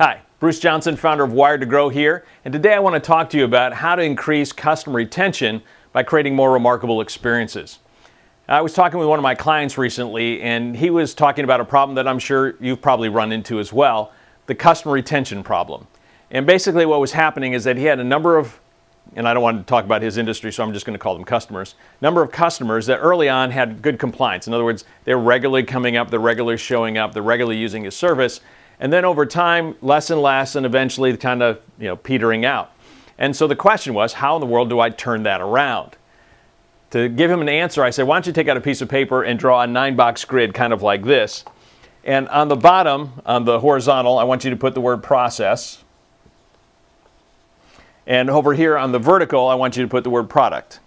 Hi, Bruce Johnson, founder of Wired to Grow here, and today I want to talk to you about how to increase customer retention by creating more remarkable experiences. I was talking with one of my clients recently, and he was talking about a problem that I'm sure you've probably run into as well, the customer retention problem. And basically what was happening is that he had a number of, and I don't want to talk about his industry, so I'm just going to call them customers, number of customers that early on had good compliance. In other words, they're regularly coming up, they're regularly showing up, they're regularly using his service. And then over time, less and less, and eventually kind of, petering out. And so the question was, how in the world do I turn that around? To give him an answer, I said, why don't you take out a piece of paper and draw a 9-box grid kind of like this. And on the bottom, on the horizontal, I want you to put the word process. And over here on the vertical, I want you to put the word product.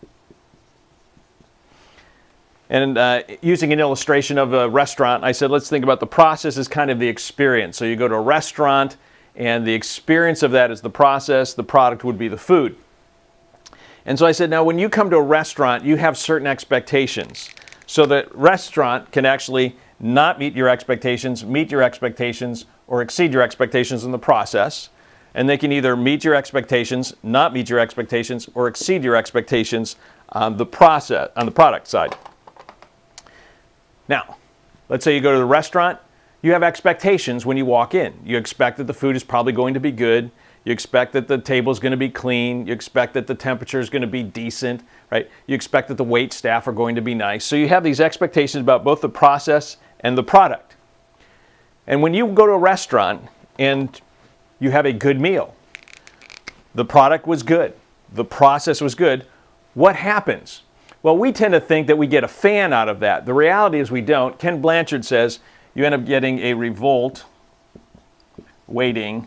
And using an illustration of a restaurant, I said, let's think about the process as kind of the experience. So you go to a restaurant, and the experience of that is the process. The product would be the food. And so I said, now when you come to a restaurant, you have certain expectations. So the restaurant can actually not meet your expectations, or exceed your expectations in the process. And they can either meet your expectations, not meet your expectations, or exceed your expectations on the process, on the product side. Now, let's say you go to the restaurant, you have expectations when you walk in. You expect that the food is probably going to be good. You expect that the table is going to be clean. You expect that the temperature is going to be decent, right? You expect that the wait staff are going to be nice. So you have these expectations about both the process and the product. And when you go to a restaurant and you have a good meal, the product was good, the process was good, what happens? Well, we tend to think that we get a fan out of that. The reality is we don't. Ken Blanchard says you end up getting a revolt waiting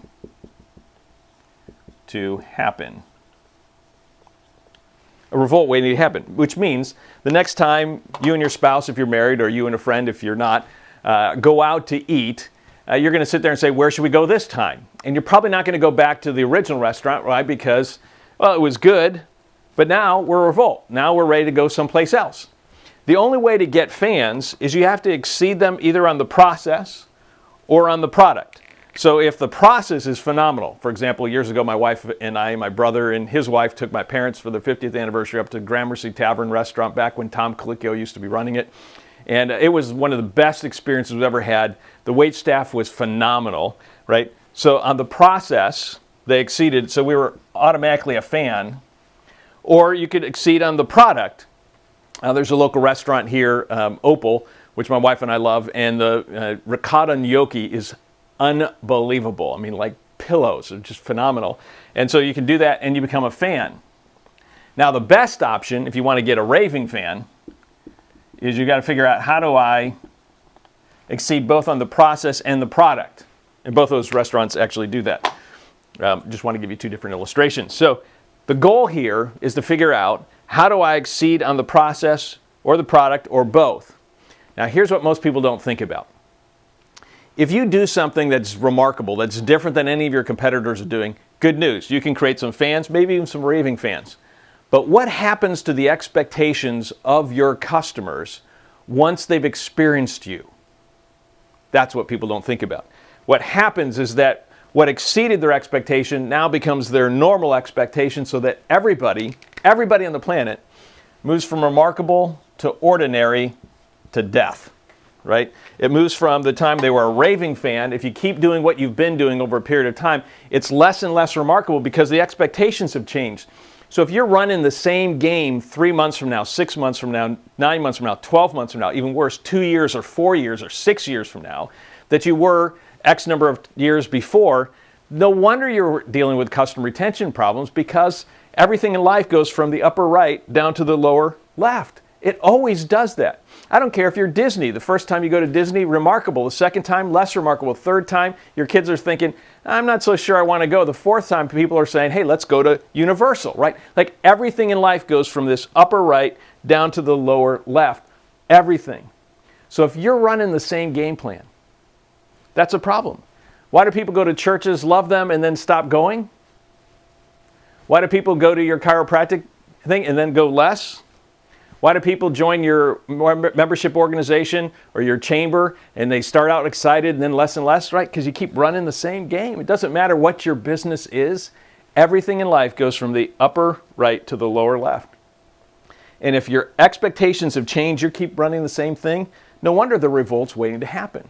to happen. A revolt waiting to happen, which means the next time you and your spouse, if you're married, or you and a friend, if you're not, go out to eat, you're going to sit there and say, where should we go this time? And you're probably not going to go back to the original restaurant, right? Because, well, it was good. But now we're a revolt. Now we're ready to go someplace else. The only way to get fans is you have to exceed them either on the process or on the product. So if the process is phenomenal, for example, years ago my wife and I, my brother and his wife took my parents for their 50th anniversary up to Gramercy Tavern Restaurant back when Tom Colicchio used to be running it. And it was one of the best experiences we've ever had. The wait staff was phenomenal, right? So on the process, they exceeded, so we were automatically a fan. Or you could exceed on the product. There's a local restaurant here, Opal, which my wife and I love, and the ricotta gnocchi is unbelievable. I mean, like pillows, are just phenomenal. And so you can do that and you become a fan. Now the best option, if you want to get a raving fan, is you got to figure out how do I exceed both on the process and the product. And both those restaurants actually do that. Just want to give you two different illustrations. So the goal here is to figure out how do I exceed on the process or the product or both. Now here's what most people don't think about. If you do something that's remarkable, that's different than any of your competitors are doing, good news. You can create some fans, maybe even some raving fans. But what happens to the expectations of your customers once they've experienced you? That's what people don't think about. What happens is that what exceeded their expectation now becomes their normal expectation, so that everybody on the planet moves from remarkable to ordinary to death, right? It moves from the time they were a raving fan. If you keep doing what you've been doing over a period of time, it's less and less remarkable because the expectations have changed. So if you're running the same game 3 months from now, 6 months from now, 9 months from now, 12 months from now, even worse, 2 years or 4 years or 6 years from now, that you were X number of years before, no wonder you're dealing with customer retention problems, because everything in life goes from the upper right down to the lower left. It always does that. I don't care if you're Disney. The first time you go to Disney, remarkable. The second time, less remarkable. Third time, your kids are thinking, I'm not so sure I want to go. The fourth time, people are saying, hey, let's go to Universal, right? Like everything in life goes from this upper right down to the lower left. Everything. So if you're running the same game plan, that's a problem. Why do people go to churches, love them, and then stop going? Why do people go to your chiropractic thing and then go less? Why do people join your membership organization or your chamber and they start out excited and then less and less, right? Because you keep running the same game. It doesn't matter what your business is. Everything in life goes from the upper right to the lower left. And if your expectations have changed, you keep running the same thing, no wonder the revolt's waiting to happen.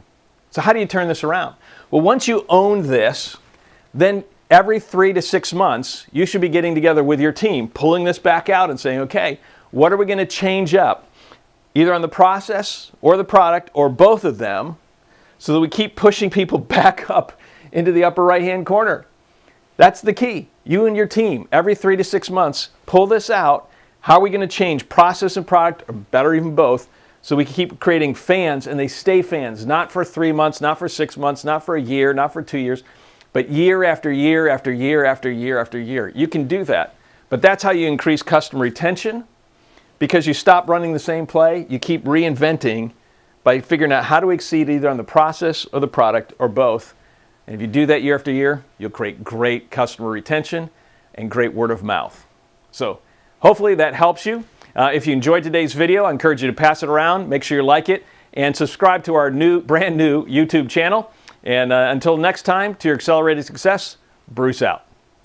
So how do you turn this around? Well, once you own this, then every 3 to 6 months, you should be getting together with your team, pulling this back out and saying, okay, what are we going to change up? Either on the process or the product or both of them, so that we keep pushing people back up into the upper right-hand corner. That's the key. You and your team, every 3 to 6 months, pull this out. How are we going to change process and product, or better even both, so we can keep creating fans and they stay fans, not for 3 months, not for 6 months, not for a year, not for 2 years, but year after year after year after year after year. You can do that. But that's how you increase customer retention, because you stop running the same play. You keep reinventing by figuring out how to exceed either on the process or the product or both. And if you do that year after year, you'll create great customer retention and great word of mouth. So hopefully that helps you. If you enjoyed today's video, I encourage you to pass it around, make sure you like it, and subscribe to our brand new YouTube channel. And until next time, to your accelerated success, Bruce out.